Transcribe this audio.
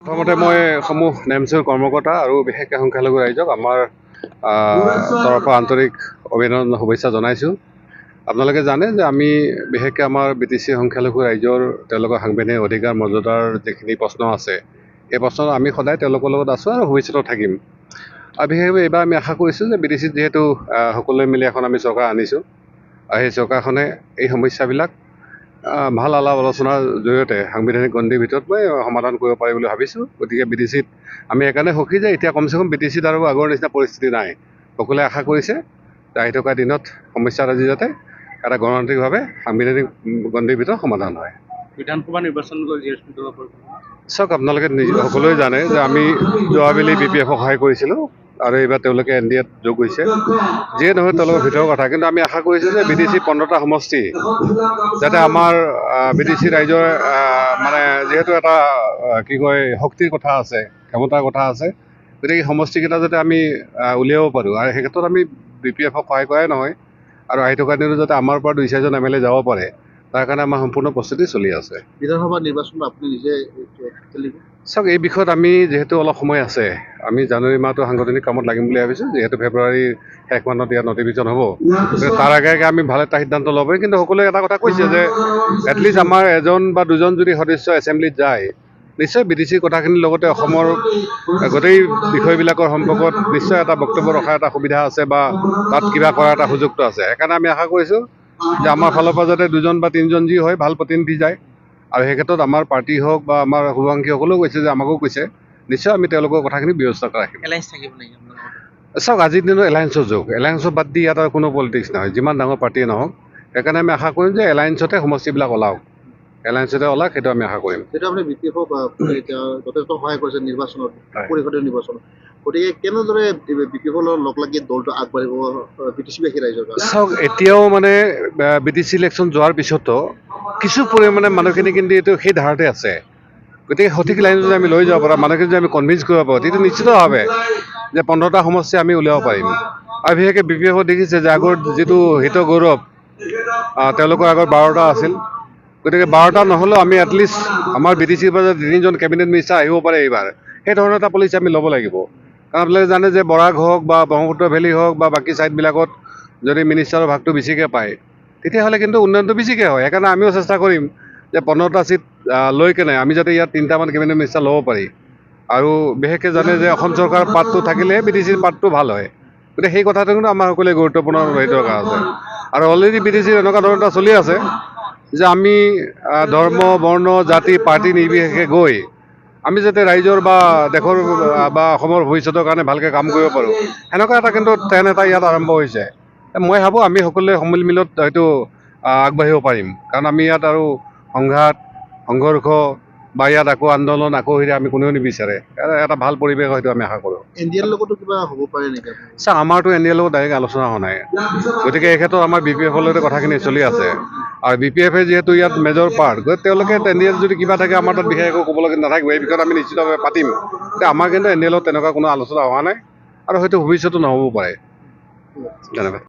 প্ৰথমতে মই সমূহ নেমচৰ কৰ্মকৰ্তা আৰু বিশেষকৈ সংখ্যালঘু ৰাইজক আমাৰ তৰফৰ পৰা আন্তৰিক অভিনন্দন শুভেচ্ছা জনাইছোঁ। আপোনালোকে জানে যে আমি বিশেষকৈ আমাৰ BTC সংখ্যালঘু ৰাইজৰ তেওঁলোকৰ সাংবিধানিক অধিকাৰ মৰ্যাদাৰ যিখিনি প্ৰশ্ন আছে এই প্ৰশ্ন আমি সদায় তেওঁলোকৰ লগত আছোঁ আৰু ভৱিষ্যতেও থাকিম। আৰু বিশেষভাৱে এইবাৰ আমি আশা কৰিছোঁ যে BTCত যিহেতু সকলোৱে মিলি এখন আমি চৰকাৰ আনিছোঁ আৰু সেই চৰকাৰখনে এই সমস্যাবিলাক ভাল আলাপ আলোচনাৰ জৰিয়তে সাংবিধানিক গণ্ডিৰ ভিতৰত মই সমাধান কৰিব পাৰি বুলি ভাবিছোঁ। গতিকে BTCত আমি সেইকাৰণে সুখী যে এতিয়া কমচে কম BTCত আৰু আগৰ নিচিনা পৰিস্থিতি নাই। সকলোৱে আশা কৰিছে যে আহি থকা দিনত সমস্যাৰাজি যাতে এটা গণতান্ত্ৰিকভাৱে সাংবিধানিক গণ্ডিৰ ভিতৰত সমাধান হয়। বিধানসভা নিৰ্বাচনলৈ চাওক, আপোনালোকে সকলোৱে জানে যে আমি যোৱাবেলি BPFক সহায় কৰিছিলোঁ আৰু এইবাৰ তেওঁলোকে NDAত যোগ হৈছে। যিয়ে নহয় তেওঁলোকৰ ভিতৰৰ কথা, কিন্তু আমি আশা কৰিছোঁ যে BTC 15টা সমষ্টি যাতে আমাৰ BTC ৰাইজৰ মানে যিহেতু এটা কি কয় শক্তিৰ কথা আছে, ক্ষমতাৰ কথা আছে, গতিকে সমষ্টিকেইটা যাতে আমি উলিয়াব পাৰোঁ আৰু সেই ক্ষেত্ৰত আমি BPFক সহায় কৰাই নহয় আৰু আহি থকা দিনত যাতে আমাৰ পৰা 2-4জন MLA যাব পাৰে তাৰ কাৰণে আমাৰ সম্পূৰ্ণ প্ৰস্তুতি চলি আছে। বিধানসভা নিৰ্বাচনত আপুনি নিজে চাওক, এই বিষয়ত আমি যিহেতু অলপ সময় আছে, আমি জানুৱাৰী মাহটো সাংগঠনিক কামত লাগিম বুলি ভাবিছোঁ। যিহেতু ফেব্ৰুৱাৰীৰ শেষ মানত ইয়াত নটিফিকেশ্যন হ'ব, তাৰ আগে আমি ভাল এটা সিদ্ধান্ত ল'ব পাৰি। কিন্তু সকলোৱে এটা কথা কৈছে যে এটলিষ্ট আমাৰ 1 বা 2জন যদি সদস্য এছেম্বলিত যায়, নিশ্চয় BTCৰ কথাখিনিৰ লগতে অসমৰ গোটেই বিষয়বিলাকৰ সম্পৰ্কত নিশ্চয় এটা বক্তব্য ৰখাৰ এটা সুবিধা আছে বা তাত কিবা কৰাৰ এটা সুযোগটো আছে। সেইকাৰণে আমি আশা কৰিছোঁ যে আমাৰ ফালৰ পৰা যাতে 2জন বা 3জন যি হয় ভাল প্ৰতিনিধি যায় আৰু সেই ক্ষেত্ৰত আমাৰ পাৰ্টি হওক বা আমাৰ শুভাকাংক্ষীসকলেও কৈছে যে আমাকো কৈছে, নিশ্চয় আমি তেওঁলোকৰ কথাখিনি ব্যৱস্থা ৰাখিম। চাওক, আজিৰ দিনত এলায়েন্সৰ যুগ, এলায়েন্সৰ বাদ দি ইয়াত আৰু কোনো পলিটিক্স নহয়, যিমান ডাঙৰ পাৰ্টিয়ে নহওক। সেইকাৰণে আমি আশা কৰিম যে এলায়েন্সতে সমষ্টিবিলাক ওলাওক, এলায়েন্সতে ওলাওক, সেইটো আমি আশা কৰিম। সেইটো আপুনি BPFক এতিয়া যথেষ্ট সহায় কৰিছে নিৰ্বাচনত, পৰিষদীয় নিৰ্বাচনত। গতিকে কেনেদৰে BPFৰ লগত লগ লাগি দলটো আগবাঢ়িব BTC-বাসী ৰাইজৰ কাৰণে? চাওক, এতিয়াও মানে BTC ইলেকশ্যন যোৱাৰ পিছতো কিছু পৰিমাণে মানুহখিনি কিন্তু এইটো সেই ধাৰাতে আছে। গতিকে সঠিক লাইনত যদি আমি লৈ যাব পাৰোঁ, মানুহখিনি যদি আমি কনভিন্স কৰিব পাৰোঁ, তেতিয়া নিশ্চিতভাৱে যে 15টা সমষ্টি আমি উলিয়াব পাৰিম। আৰু বিশেষকৈ BPFক দেখিছে যে আগৰ যিটো হিত গৌৰৱ তেওঁলোকৰ আগৰ 12টা আছিল। গতিকে 12টা নহ'লেও আমি এটলিষ্ট আমাৰ BTCৰ পৰা 3জন কেবিনেট মিনিষ্টাৰ আহিব পাৰে এইবাৰ, সেই ধৰণৰ এটা পলিচি আমি ল'ব লাগিব। কাৰণ আপোনালোকে জানে যে বৰাক হওক বা ব্ৰহ্মপুত্ৰ ভেলী হওক বা বাকী ছাইডবিলাকত যদি মিনিষ্টাৰৰ ভাগটো বেছিকৈ পায় তেতিয়াহ'লে কিন্তু উন্নয়নটো বেছিকৈ হয়। সেইকাৰণে আমিও চেষ্টা কৰিম যে 15টা ছিট লৈ কেনে আমি যাতে ইয়াত 3টামান কেবিনেট মিনিষ্টাৰ ল'ব পাৰি। আৰু বিশেষকৈ জানে যে অসম চৰকাৰৰ পাৰ্টটো থাকিলেহে BTCৰ পাৰ্টটো ভাল হয়। গতিকে সেই কথাটো কিন্তু আমাৰ সকলোৱে গুৰুত্বপূৰ্ণ হৈ দৰকাৰ আছে। আৰু অলৰেডি BTCৰ এনেকুৱা ধৰণৰ এটা চলি আছে যে আমি ধৰ্ম, বৰ্ণ, জাতি, পাৰ্টি নিৰ্বিশেষে গৈ আমি যাতে ৰাইজৰ বা দেশৰ বা অসমৰ ভৱিষ্যতৰ কাৰণে ভালকৈ কাম কৰিব পাৰোঁ, সেনেকুৱা এটা কিন্তু ট্ৰেণ্ড এটা ইয়াত আৰম্ভ হৈছে। মই ভাবোঁ আমি সকলোৱে সন্মিলনত হয়তো আগবাঢ়িব পাৰিম, কাৰণ আমি ইয়াত আৰু সংঘাত, সংঘৰ্ষ বা ইয়াত আকৌ আন্দোলন আকৌ হেৰি আমি কোনেও নিবিচাৰে। এটা ভাল পৰিৱেশ হয়তো আমি আশা কৰোঁ। NDAৰ লগতো কিবা হ'ব পাৰে নেকি? চাওক, আমাৰতো NDAৰ লগত ডাইৰেক্ট আলোচনা হোৱা নাই। গতিকে এই ক্ষেত্ৰত আমাৰ BPFৰ লগতে কথাখিনি চলি আছে। আৰু BPFে যিহেতু ইয়াত মেজৰ পাৰ্ট, গতিকে তেওঁলোকে NDAত যদি কিবা থাকে আমাৰ তাত বিশেষ একো ক'বলগীয়া নাথাকিব। এই বিষয়ত আমি নিশ্চিতভাৱে পাতিম। আমাৰ কিন্তু NDAৰ লগত তেনেকুৱা কোনো আলোচনা হোৱা নাই আৰু হয়তো ভৱিষ্যতো নহ'বও পাৰে। ধন্যবাদ।